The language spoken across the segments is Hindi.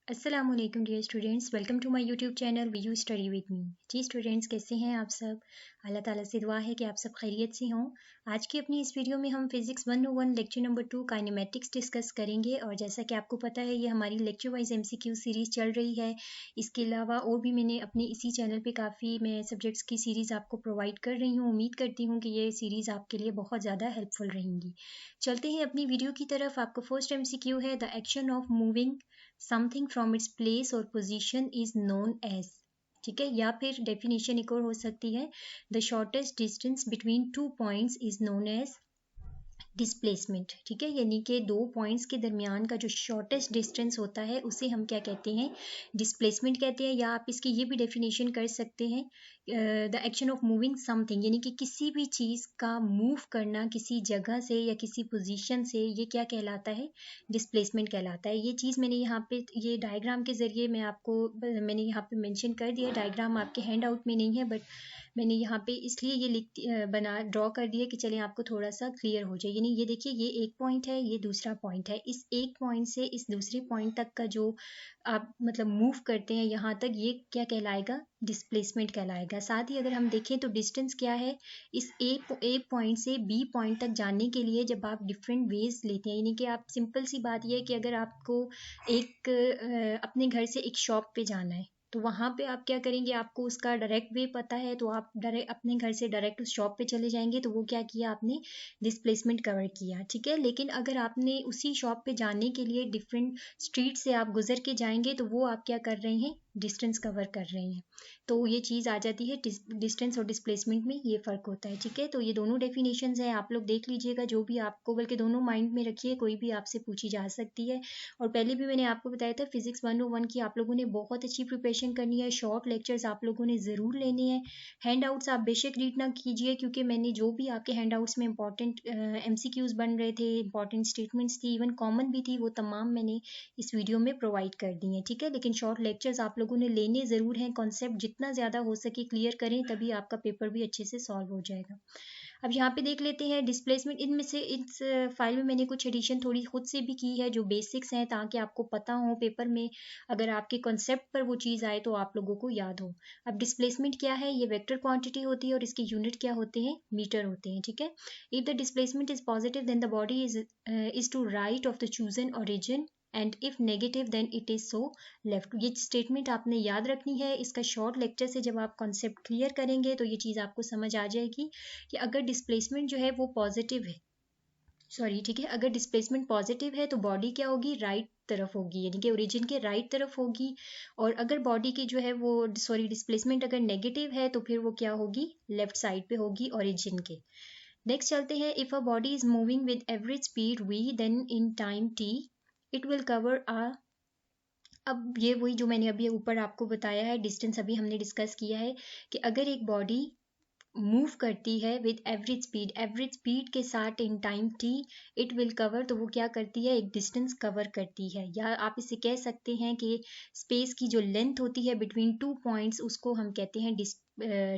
अस्सलामुअलैकुम dear students, welcome to my YouTube channel we you study with me. जी स्टूडेंट्स, कैसे हैं आप सब? अल्लाह ताला से दुआ है कि आप सब खैरियत से हों। आज की अपनी इस वीडियो में हम physics 101 lecture number 2 kinematics discuss करेंगे। और जैसा कि आपको पता है, ये हमारी लेक्चर वाइज एमसीक्यू सीरीज़ चल रही है। इसके अलावा और भी मैंने अपनी इसी चैनल पर काफ़ी मैं सब्जेक्ट्स की सीरीज़ आपको प्रोवाइड कर रही हूँ। उम्मीद करती हूँ कि ये सीरीज़ आपके लिए बहुत ज़्यादा हेल्पफुल रहेंगी। चलते हैं अपनी वीडियो की तरफ। आपका फर्स्ट एमसीक्यू है, the action of moving something from its place और पोजीशन इज नोन एज। ठीक है, या फिर डेफिनेशन एक और हो सकती है, the shortest distance between two points is known as displacement. ठीक है, यानी कि दो पॉइंट्स के दरमियान का जो शॉर्टेस्ट डिस्टेंस होता है उसे हम क्या कहते हैं? डिस्प्लेसमेंट कहते हैं। या आप इसकी ये भी डेफिनेशन कर सकते हैं, the action of moving something, यानी कि किसी भी चीज़ का मूव करना किसी जगह से या किसी पोजीशन से, ये क्या कहलाता है? डिस्प्लेसमेंट कहलाता है। ये चीज़ मैंने यहाँ पे ये डायग्राम के ज़रिए मैंने यहाँ पे मेंशन कर दिया। डायग्राम आपके हैंड आउट में नहीं है, बट मैंने यहाँ पे इसलिए ये बना ड्रॉ कर दिया कि चलिए आपको थोड़ा सा क्लियर हो जाए। यानी ये देखिए, ये एक पॉइंट है, ये दूसरा पॉइंट है। इस एक पॉइंट से इस दूसरे पॉइंट तक का जो आप मतलब मूव करते हैं यहाँ तक, ये क्या कहलाएगा? डिस्प्लेसमेंट कहलाएगा। साथ ही अगर हम देखें तो डिस्टेंस क्या है? इस ए पॉइंट से बी पॉइंट तक जाने के लिए जब आप डिफरेंट वेज लेते हैं, यानी कि आप सिंपल सी बात यह है कि अगर आपको अपने घर से एक शॉप पे जाना है, तो वहाँ पे आप क्या करेंगे? आपको उसका डायरेक्ट वे पता है, तो आप डायरेक्ट अपने घर से डायरेक्ट उस शॉप पे चले जाएंगे। तो वो क्या किया आपने? डिस्प्लेसमेंट कवर किया। ठीक है, लेकिन अगर आपने उसी शॉप पे जाने के लिए डिफरेंट स्ट्रीट से आप गुजर के जाएंगे, तो वो आप क्या कर रहे हैं? डिस्टेंस कवर कर रहे हैं। तो ये चीज़ आ जाती है डिस्टेंस और डिस्प्लेसमेंट में ये फ़र्क होता है। ठीक है, तो ये दोनों डेफिनेशंस हैं, आप लोग देख लीजिएगा जो भी आपको, बल्कि दोनों माइंड में रखिए, कोई भी आपसे पूछी जा सकती है। और पहले भी मैंने आपको बताया था, फिजिक्स 101 की आप लोगों ने बहुत अच्छी प्रिपरेशन करनी है। शॉर्ट लेक्चर्स आप लोगों ने ज़रूर लेने हैं। हैंड आउट्स आप बेशक रीड ना कीजिए, क्योंकि मैंने जो भी आपके हैंड आउट्स में इंपॉर्टेंट एमसीक्यूज बन रहे थे, इंपॉर्टेंट स्टेटमेंट्स थी, इवन कॉमन भी थी, वो तमाम मैंने इस वीडियो में प्रोवाइड कर दी हैं। ठीक है, लेकिन शॉर्ट लेक्चर्स आप लोगों ने लेने ज़रूर हैं। कॉन्सेप्ट जितना ज़्यादा हो सके क्लियर करें, तभी आपका पेपर भी अच्छे से सॉल्व हो जाएगा। अब यहाँ पे देख लेते हैं डिस्प्लेसमेंट। इनमें से इस फाइल में मैंने कुछ एडिशन थोड़ी खुद से भी की है, जो बेसिक्स हैं, ताकि आपको पता हो पेपर में अगर आपके कॉन्सेप्ट पर वो चीज़ आए तो आप लोगों को याद हो। अब डिस्प्लेसमेंट क्या है? ये वेक्टर क्वांटिटी होती है और इसके यूनिट क्या होते हैं? मीटर होते हैं। ठीक है, if the displacement is positive then the body is to right of the chosen origin, and if negative then it is so left. ये स्टेटमेंट आपने याद रखनी है। इसका शॉर्ट लेक्चर से जब आप कॉन्सेप्ट क्लियर करेंगे तो ये चीज़ आपको समझ आ जाएगी कि अगर डिस्प्लेसमेंट जो है वो पॉजिटिव है, सॉरी ठीक है, अगर डिस्प्लेसमेंट पॉजिटिव है तो बॉडी क्या होगी? राइट तरफ होगी, यानी कि ओरिजिन के राइट तरफ होगी। और अगर बॉडी की जो है वो सॉरी डिस्प्लेसमेंट अगर नेगेटिव है तो फिर वो क्या होगी? लेफ्ट साइड पे होगी ओरिजिन के। नेक्स्ट चलते हैं, if a body is moving with average speed V then in time T it will cover a. अब ये वही जो मैंने अभी ऊपर आपको बताया है, डिस्टेंस अभी हमने डिस्कस किया है कि अगर एक बॉडी मूव करती है विद एवरेज स्पीड के साथ इन time T it will cover, तो वो क्या करती है? एक डिस्टेंस कवर करती है। या आप इसे कह सकते हैं कि स्पेस की जो लेंथ होती है बिटवीन टू पॉइंट्स, उसको हम कहते हैं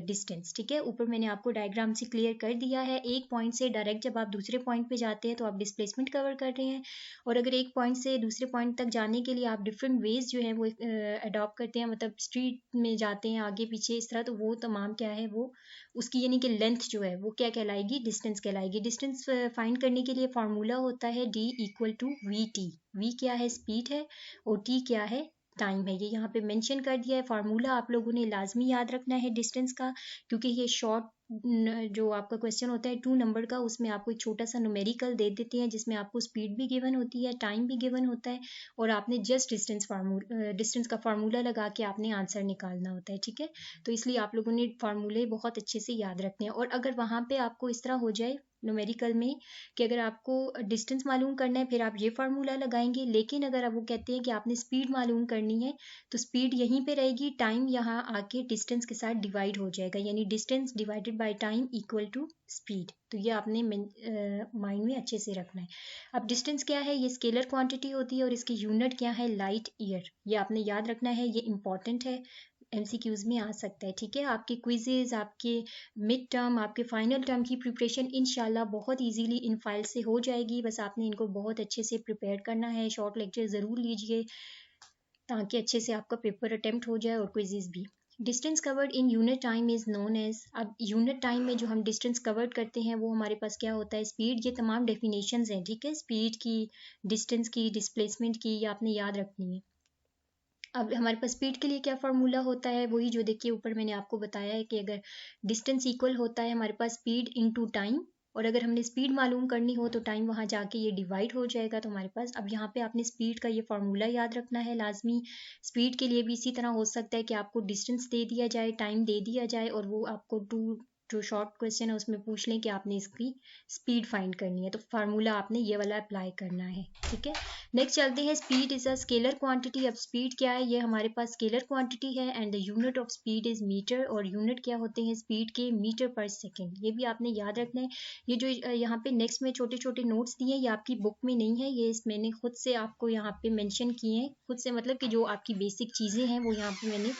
डिस्टेंस। ठीक है, ऊपर मैंने आपको डायग्राम से क्लियर कर दिया है। एक पॉइंट से डायरेक्ट जब आप दूसरे पॉइंट पे जाते हैं तो आप डिस्प्लेसमेंट कवर कर रहे हैं। और अगर एक पॉइंट से दूसरे पॉइंट तक जाने के लिए आप डिफरेंट वेज जो है वो अडॉप्ट करते हैं, मतलब स्ट्रीट में जाते हैं आगे पीछे इस तरह, तो वो तमाम क्या है, वो उसकी यानी कि लेंथ जो है वो क्या कहलाएगी? डिस्टेंस कहलाएगी। डिस्टेंस फाइंड करने के लिए फॉर्मूला होता है d equal to v t. V क्या है? स्पीड है, और टी क्या है? टाइम है। ये यहाँ पे मेंशन कर दिया है। फार्मूला आप लोगों ने लाजमी याद रखना है डिस्टेंस का, क्योंकि ये शॉर्ट जो आपका क्वेश्चन होता है 2 नंबर का, उसमें आपको एक छोटा सा न्यूमेरिकल दे देते हैं जिसमें आपको स्पीड भी गिवन होती है, टाइम भी गिवन होता है, और आपने जस्ट डिस्टेंस का फार्मूला लगा के आपने आंसर निकालना होता है। ठीक है, तो इसलिए आप लोगों ने फार्मूले बहुत अच्छे से याद रखने हैं। और अगर वहाँ पे आपको इस तरह हो जाए न्यूमेरिकल में कि अगर आपको डिस्टेंस मालूम करना है, फिर आप ये फार्मूला लगाएंगे, लेकिन अगर अब वो कहते हैं कि आपने स्पीड मालूम करनी है, तो स्पीड यहीं पे रहेगी, टाइम यहाँ आके डिस्टेंस के साथ डिवाइड हो जाएगा, यानी distance divided by time equal to speed. तो ये आपने माइंड में अच्छे से रखना है। अब डिस्टेंस क्या है? ये स्केलर क्वांटिटी होती है और इसकी यूनिट क्या है? Light year. ये आपने याद रखना है, ये इंपॉर्टेंट है, एमसीक्यूज में आ सकता है। ठीक है, आपके क्विजेज, आपके मिड टर्म, आपके फाइनल टर्म की प्रिपरेशन इंशाल्लाह बहुत इजीली इन फाइल से हो जाएगी। बस आपने इनको बहुत अच्छे से प्रिपेयर करना है। शॉर्ट लेक्चर ज़रूर लीजिए। ताकि अच्छे से आपका पेपर अटेम्प्ट हो जाए और क्विज़ेस भी। Distance covered in unit time is known as, अब यूनिट टाइम में जो हम डिस्टेंस कवर्ड करते हैं वो हमारे पास क्या होता है, स्पीड। ये तमाम डेफिनेशंस हैं, ठीक है, स्पीड की, डिस्टेंस की, डिस्प्लेसमेंट की, ये आपने याद रखनी है। अब हमारे पास स्पीड के लिए क्या फार्मूला होता है, वही जो देखिए ऊपर मैंने आपको बताया है कि अगर डिस्टेंस इक्वल होता है हमारे पास स्पीड इनटू टाइम, और अगर हमने स्पीड मालूम करनी हो तो टाइम वहाँ जाके ये डिवाइड हो जाएगा। तो हमारे पास अब यहाँ पे आपने स्पीड का ये फार्मूला याद रखना है लाजमी। स्पीड के लिए भी इसी तरह हो सकता है कि आपको डिस्टेंस दे दिया जाए, टाइम दे दिया जाए, और वो आपको जो शॉर्ट क्वेश्चन है उसमें पूछ लें कि आपने इसकी स्पीड फाइंड करनी है, तो फार्मूला आपने ये वाला अप्लाई करना है, ठीक है। नेक्स्ट चलते हैं, speed is a scalar quantity. अब स्पीड क्या है, ये हमारे पास स्केलर क्वांटिटी है and the unit of speed is metre, और यूनिट क्या होते हैं स्पीड के, मीटर पर सेकंड। ये भी आपने याद रखना है। ये जो यहाँ पे नेक्स्ट में छोटे छोटे नोट्स दिए हैं ये आपकी बुक में नहीं है, ये मैंने खुद से आपको यहाँ पे मेंशन किए हैं, खुद से मतलब कि जो आपकी बेसिक चीज़ें हैं वो यहाँ पे मैंने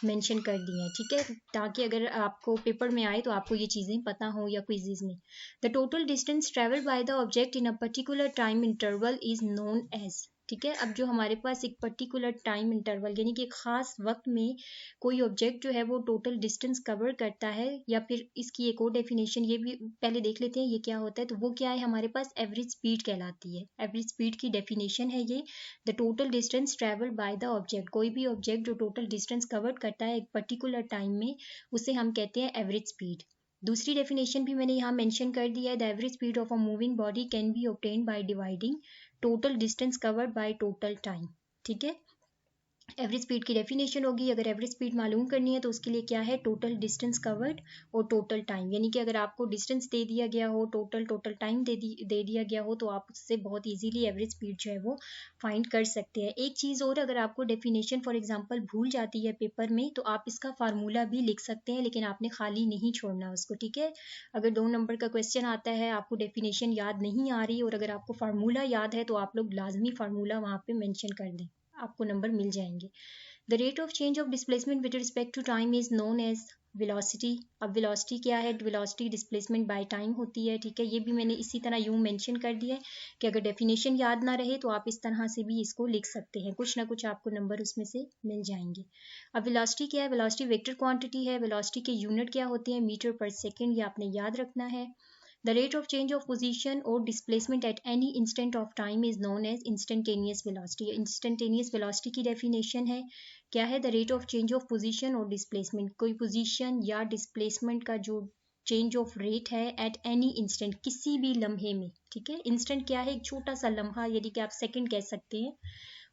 मेंशन कर दी हैं, ठीक है, ताकि अगर आपको पेपर में आए तो आपको ये चीज़ें पता हो या क्विज़ेस में। The total distance travelled by the object in a particular time interval is known as, ठीक है। अब जो हमारे पास एक पर्टिकुलर टाइम इंटरवल यानी कि एक खास वक्त में कोई ऑब्जेक्ट जो है वो टोटल डिस्टेंस कवर करता है, या फिर इसकी एक और डेफिनेशन ये भी पहले देख लेते हैं ये क्या होता है, तो वो क्या है हमारे पास एवरेज स्पीड कहलाती है। एवरेज स्पीड की डेफिनेशन है ये, the total distance travelled by the object, कोई भी ऑब्जेक्ट जो टोटल डिस्टेंस कवर करता है एक पर्टिकुलर टाइम में उसे हम कहते हैं एवरेज स्पीड। दूसरी डेफिनेशन भी मैंने यहाँ मेंशन कर दिया है, the average speed of a moving body can be obtained by dividing total distance covered by total time, ठीक है। एवरेज स्पीड की डेफिनेशन होगी, अगर एवरेज स्पीड मालूम करनी है तो उसके लिए क्या है, टोटल डिस्टेंस कवर्ड और टोटल टाइम, यानी कि अगर आपको डिस्टेंस दे दिया गया हो, टोटल टाइम दे दिया गया हो, तो आप उससे बहुत इजीली एवरेज स्पीड जो है वो फाइंड कर सकते हैं। एक चीज़ और, अगर आपको डेफिनेशन फॉर एग्जांपल भूल जाती है पेपर में तो आप इसका फार्मूला भी लिख सकते हैं, लेकिन आपने खाली नहीं छोड़ना उसको, ठीक है। अगर 2 नंबर का क्वेश्चन आता है, आपको डेफिनेशन याद नहीं आ रही और अगर आपको फार्मूला याद है तो आप लोग लाजमी फार्मूला वहाँ पे मेंशन कर दें, आपको नंबर मिल जाएंगे। The rate of change of displacement with respect to time is known as velocity. अब वेलोसिटी क्या है, वेलोसिटी डिस्प्लेसमेंट बाय टाइम होती है, ठीक है। ये भी मैंने इसी तरह यूं मेंशन कर दिया है कि अगर डेफिनेशन याद ना रहे तो आप इस तरह से भी इसको लिख सकते हैं, कुछ ना कुछ आपको नंबर उसमें से मिल जाएंगे। अब वेलोसिटी क्या है, वेलोसिटी वेक्टर क्वांटिटी है, वेलोसिटी के यूनिट क्या होते हैं, मीटर पर सेकेंड, ये आपने याद रखना है। The rate of change of position or displacement at any instant of time is known as instantaneous velocity. Instantaneous velocity की definition है, क्या है, the rate of change of position और displacement, कोई position या displacement का जो चेंज ऑफ रेट है एट एनी इंस्टेंट, किसी भी लम्हे में, ठीक है। इंस्टेंट क्या है, एक छोटा सा लम्हा, यानी कि आप सेकंड कह सकते हैं,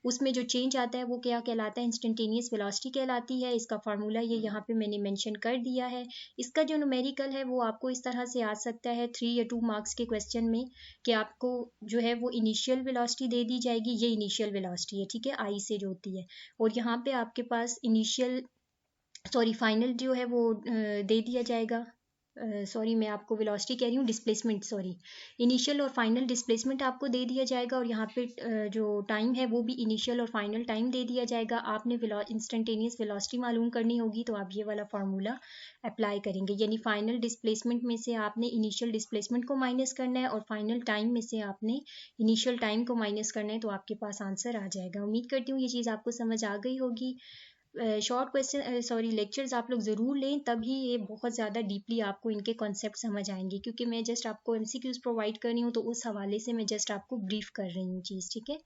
उसमें जो चेंज आता है वो क्या कहलाता है, इंस्टेंटेनियस वेलोसिटी कहलाती है। इसका फार्मूला ये यहाँ पे मैंने मेंशन कर दिया है। इसका जो न्यूमेरिकल है वो आपको इस तरह से आ सकता है 3 या 2 मार्क्स के क्वेश्चन में, कि आपको जो है वो इनिशियल वेलोसिटी दे दी जाएगी, ये इनिशियल वेलोसिटी है, ठीक है, आई से जो होती है, और यहाँ पे आपके पास फाइनल जो है वो दे दिया जाएगा, मैं आपको वेलोसिटी कह रही हूँ, डिस्प्लेसमेंट, इनिशियल और फाइनल डिस्प्लेसमेंट आपको दे दिया जाएगा, और यहाँ पे जो टाइम है वो भी इनिशियल और फाइनल टाइम दे दिया जाएगा। आपने इंस्टेंटेनियस वेलोसिटी मालूम करनी होगी तो आप ये वाला फार्मूला अप्लाई करेंगे, यानी फाइनल डिस्प्लेसमेंट में से आपने इनिशियल डिस्प्लेसमेंट को माइनस करना है और फाइनल टाइम में से आपने इनिशियल टाइम को माइनस करना है, तो आपके पास आंसर आ जाएगा। उम्मीद करती हूँ ये चीज़ आपको समझ आ गई होगी। शॉर्ट क्वेश्चन लेक्चर्स आप लोग ज़रूर लें, तभी ये बहुत ज़्यादा डीपली आपको इनके कॉन्सेप्ट समझ आएंगे, क्योंकि मैं जस्ट आपको एमसीक्यूज प्रोवाइड कर रही हूँ तो उस हवाले से मैं जस्ट आपको ब्रीफ कर रही हूँ चीज़, ठीक है।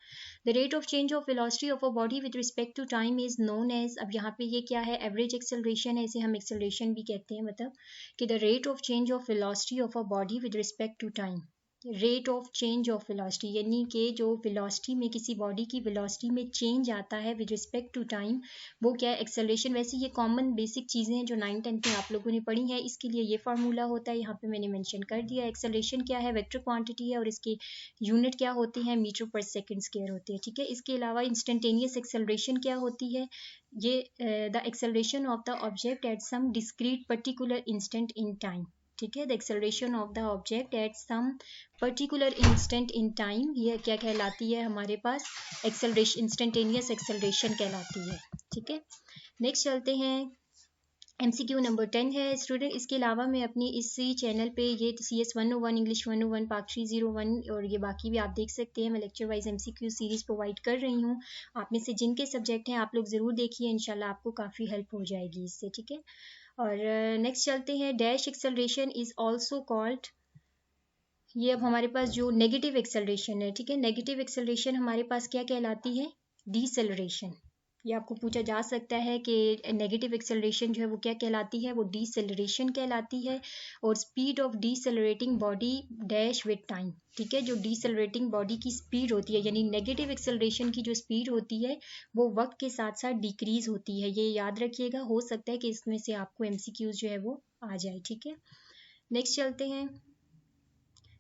The rate of change of velocity of a body with respect to time is known as, अब यहाँ पे ये क्या है, एवरेज एक्सेलरेशन है, इसे हम एक्सेलरेशन भी कहते हैं, मतलब कि the rate of change of velocity of a body with respect to time, rate of change of velocity, यानी कि जो वेलोसिटी में किसी बॉडी की वेलोसिटी में चेंज आता है विद रिस्पेक्ट टू टाइम, वो क्या है, एक्सेलरेशन। वैसे ये कॉमन बेसिक चीज़ें हैं जो 9th-10th में आप लोगों ने पढ़ी हैं, इसके लिए ये फार्मूला होता है, यहाँ पे मैंने मेंशन कर दिया। एक्सेलरेशन क्या है, वेक्टर क्वांटिटी है, और इसकी यूनिट क्या होती है, मीटर पर सेकेंड स्क्वायर होती है, ठीक है। इसके अलावा इंस्टेंटेनियस एक्सेलरेशन क्या होती है, ये the acceleration of the object at some discrete particular instant in time, ठीक है। The acceleration of the object at some particular instant in time, ये क्या कहलाती है हमारे पास, एक्सेलरेशन, इंस्टेंटेनियस एक्सेलरेशन कहलाती है, ठीक है। नेक्स्ट चलते हैं, MCQ नंबर 10 है स्टूडेंट। इसके अलावा मैं अपनी इसी चैनल पे ये CS 101, इंग्लिश 101, पार्ट 301 और ये बाकी भी आप देख सकते हैं। मैं lecture wise MCQ series provide कर रही हूँ। आप में से जिनके सब्जेक्ट हैं आप लोग ज़रूर देखिए, इंशाल्लाह आपको काफ़ी हेल्प हो जाएगी इससे, ठीक है। और नेक्स्ट चलते हैं। Dash acceleration is also called, ये अब हमारे पास जो नेगेटिव एक्सेलरेशन है, ठीक है, नेगेटिव एक्सेलरेशन हमारे पास क्या कहलाती है? डीसेलरेशन। ये आपको पूछा जा सकता है कि नेगेटिव एक्सेलरेशन जो है वो क्या कहलाती है? वो डीसेलरेशन कहलाती है। और speed of decelerating body dash with time, ठीक है। जो डीसेलरेटिंग बॉडी की स्पीड होती है, यानी नेगेटिव एक्सेलरेशन की जो स्पीड होती है वो वक्त के साथ साथ डिक्रीज होती है। ये याद रखिएगा, हो सकता है कि इसमें से आपको MCQs जो है वो आ जाए, ठीक है। नेक्स्ट चलते हैं।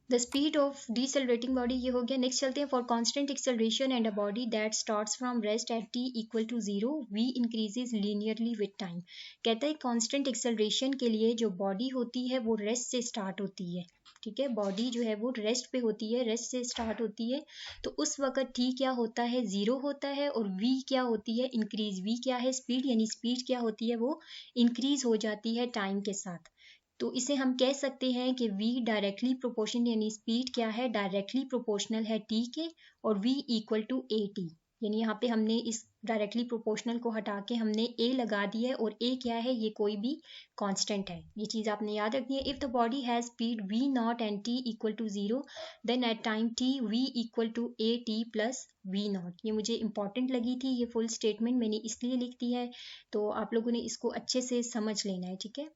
The speed of decelerating body, ये हो गया। नेक्स्ट चलते हैं। For constant acceleration and a body that starts from rest at t equal to 0 v increases linearly with time. कहता है कांस्टेंट एक्सेलरेशन के लिए जो बॉडी होती है वो रेस्ट से स्टार्ट होती है, ठीक है। बॉडी जो है वो रेस्ट पे होती है, रेस्ट से स्टार्ट होती है। तो उस वक्त t क्या होता है? 0 होता है। और v क्या होती है? इंक्रीज। v क्या है? स्पीड, यानी स्पीड क्या होती है? वो इंक्रीज हो जाती है टाइम के साथ। तो इसे हम कह सकते हैं कि v डायरेक्टली प्रोपोर्शनल, यानी स्पीड क्या है? डायरेक्टली प्रोपोर्शनल है t के, और v इक्वल टू at, यानी यहाँ पे हमने इस डायरेक्टली प्रोपोर्शनल को हटा के हमने a लगा दिया है। और a क्या है? ये कोई भी कांस्टेंट है, ये चीज़ आपने याद रखनी है। If the body has speed v not and t equal to 0 then at time t v equal to at plus v not. ये मुझे इंपॉर्टेंट लगी थी, ये फुल स्टेटमेंट मैंने इसलिए लिख दी है, तो आप लोगों ने इसको अच्छे से समझ लेना है, ठीक है।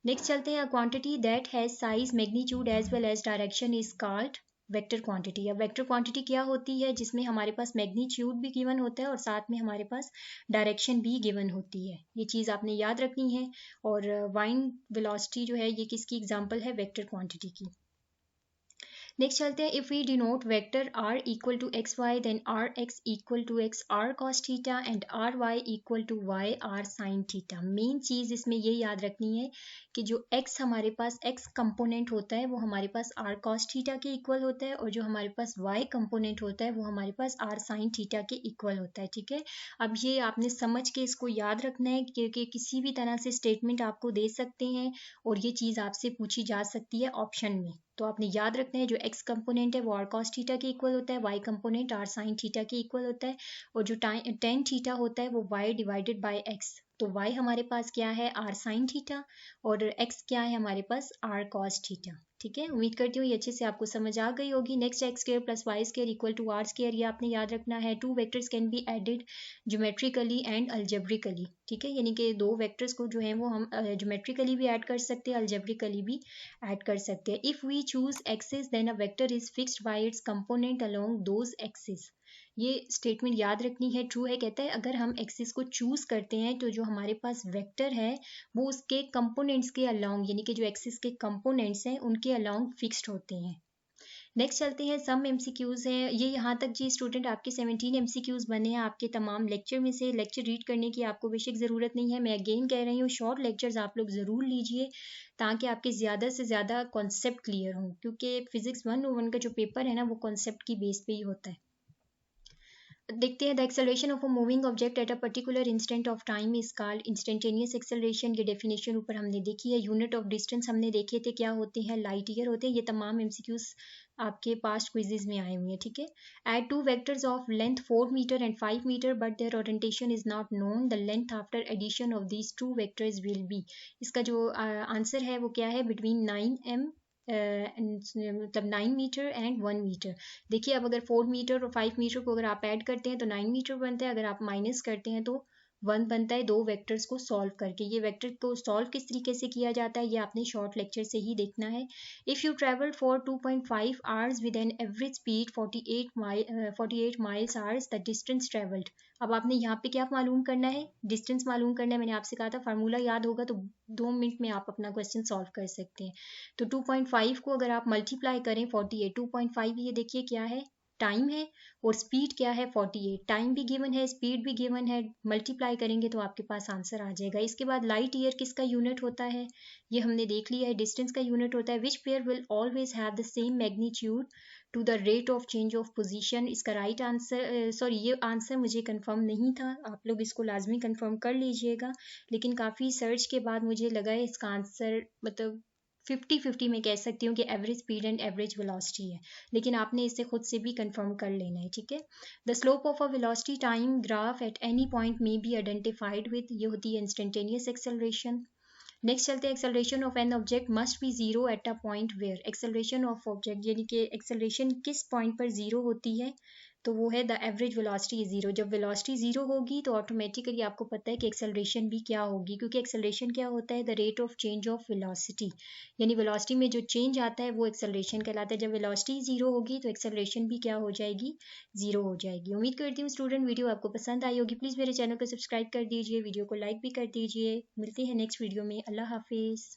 नेक्स्ट चलते हैं। Quantity that has size magnitude as well as direction is called vector quantity. अब वेक्टर क्वांटिटी क्या होती है? जिसमें हमारे पास मैग्नीट्यूड भी गिवन होता है और साथ में हमारे पास डायरेक्शन भी गिवन होती है। ये चीज़ आपने याद रखनी है। और वाइंड वेलोसिटी जो है ये किसकी एग्जांपल है? वेक्टर क्वांटिटी की। नेक्स्ट चलते हैं। If we denote vector r equal to X Y then R X equal to X R cos theta and R Y equal to Y R sine theta. Main चीज़ इसमें ये याद रखनी है कि जो x हमारे पास x कंपोनेंट होता है वो हमारे पास r cos थीटा के इक्वल होता है, और जो हमारे पास y कंपोनेंट होता है वो हमारे पास r sin थीटा के इक्वल होता है, ठीक है। अब ये आपने समझ के इसको याद रखना है, क्योंकि किसी भी तरह से स्टेटमेंट आपको दे सकते हैं और ये चीज़ आपसे पूछी जा सकती है ऑप्शन में। तो आपने याद रखना है जो x कंपोनेंट है वो r cos थीटा के इक्वल होता है, y component r sin theta के इक्वल होता है, और जो tan थीटा होता है वो y डिवाइडेड बाय x। तो y हमारे पास क्या है? r sin थीटा, और x क्या है हमारे पास? r cos थीटा, ठीक है। उम्मीद करती हूँ ये अच्छे से आपको समझ आ गई होगी। Next x square plus y square equal to r square, ये आपने याद रखना है। Two vectors can be added geometrically and algebraically, ठीक है, यानी कि दो वेक्टर्स को जो है वो हम ज्योमेट्रिकली भी ऐड कर सकते हैं, अलजेब्रिकली भी ऐड कर सकते हैं। If we choose axis then a vector is fixed by its component along those axis. ये स्टेटमेंट याद रखनी है, ट्रू है। कहता है अगर हम एक्सिस को चूज करते हैं तो जो हमारे पास वेक्टर है वो उसके कंपोनेंट्स के अलोंग, यानी कि जो एक्सिस के कंपोनेंट्स हैं उनके अलोंग फिक्स्ड होते हैं। नेक्स्ट चलते हैं। सम MCQs हैं ये, यहाँ तक जी स्टूडेंट आपके 17 MCQs बने हैं आपके तमाम लेक्चर में से। लेक्चर रीड करने की आपको बेशक ज़रूरत नहीं है, मैं अगेन कह रही हूँ शॉर्ट लेक्चर्स आप लोग ज़रूर लीजिए ताकि आपके ज़्यादा से ज़्यादा कॉन्सेप्ट क्लियर हों, क्योंकि फिजिक्स 101 का जो पेपर है ना वो कॉन्सेप्ट की बेस पे ही होता है। देखते हैं। The acceleration of a moving object at a particular instant of time is called instantaneous acceleration. ये डेफिनेशन ऊपर हमने देखी है। यूनिट ऑफ डिस्टेंस हमने देखे थे क्या होते हैं? लाइट ईयर होते हैं। ये तमाम MCQs आपके पास्ट क्विजेज में आए हुए हैं, ठीक है। At two vectors of length 4 metre and 5 metre but their orientation is not known, the length after addition of these two vectors will be. इसका जो आंसर है वो क्या है? बिटवीन 9m मतलब 9 मीटर एंड 1 मीटर। देखिए अब अगर 4 मीटर और 5 मीटर को अगर आप ऐड करते हैं तो 9 मीटर बनता है, अगर आप माइनस करते हैं तो 1 बनता है, दो वेक्टर्स को सॉल्व करके। ये वेक्टर को सॉल्व किस तरीके से किया जाता है ये आपने शॉर्ट लेक्चर से ही देखना है। If you travel for 2.5 hours with an average speed 48 miles hours the distance travelled. अब आपने यहाँ पे क्या मालूम करना है? डिस्टेंस मालूम करना है। मैंने आपसे कहा था फार्मूला याद होगा तो 2 मिनट में आप अपना क्वेश्चन सॉल्व कर सकते हैं। तो 2.5 को अगर आप मल्टीप्लाई करें 48, 2.5 ये देखिए क्या है? टाइम है, और स्पीड क्या है? 48। टाइम भी गिवन है, स्पीड भी गिवन है, मल्टीप्लाई करेंगे तो आपके पास आंसर आ जाएगा। इसके बाद लाइट ईयर किसका यूनिट होता है? ये हमने देख लिया है, डिस्टेंस का यूनिट होता है। Which pair will always have the same magnitude to the rate of change of position. इसका राइट आंसर, सॉरी ये आंसर मुझे कंफर्म नहीं था, आप लोग इसको लाजमी कंफर्म कर लीजिएगा। लेकिन काफ़ी सर्च के बाद मुझे लगा है इसका आंसर मतलब 50-50 में कह सकती हूँ कि average speed and average velocity है, लेकिन आपने इसे खुद से भी कंफर्म कर लेना है, ठीक है। The slope of a velocity time graph at any point may be identified with, ये होती है इंस्टेंटेनियस एक्सेलरेशन। नेक्स्ट चलते हैं, acceleration of an object must be zero at a point where, acceleration of object यानी कि एक्सेलरेशन किस पॉइंट पर जीरो होती है, तो वो है द एवरेज वेलोसिटी जीरो। जब वेलोसिटी जीरो होगी तो ऑटोमेटिकली आपको पता है कि एक्सेलरेशन भी क्या होगी, क्योंकि एक्सेलरेशन क्या होता है, the rate of change of velocity, यानी वेलोसिटी में जो चेंज आता है वो एक्सेलरेशन कहलाता है। जब वेलोसिटी जीरो होगी तो एक्सेलरेशन भी क्या हो जाएगी, जीरो हो जाएगी। उम्मीद करती हूँ स्टूडेंट वीडियो आपको पसंद आई होगी। प्लीज़ मेरे चैनल को सब्सक्राइब कर दीजिए, वीडियो को लाइक भी कर दीजिए। मिलते हैं नेक्स्ट वीडियो में। अल्लाह हाफिज़।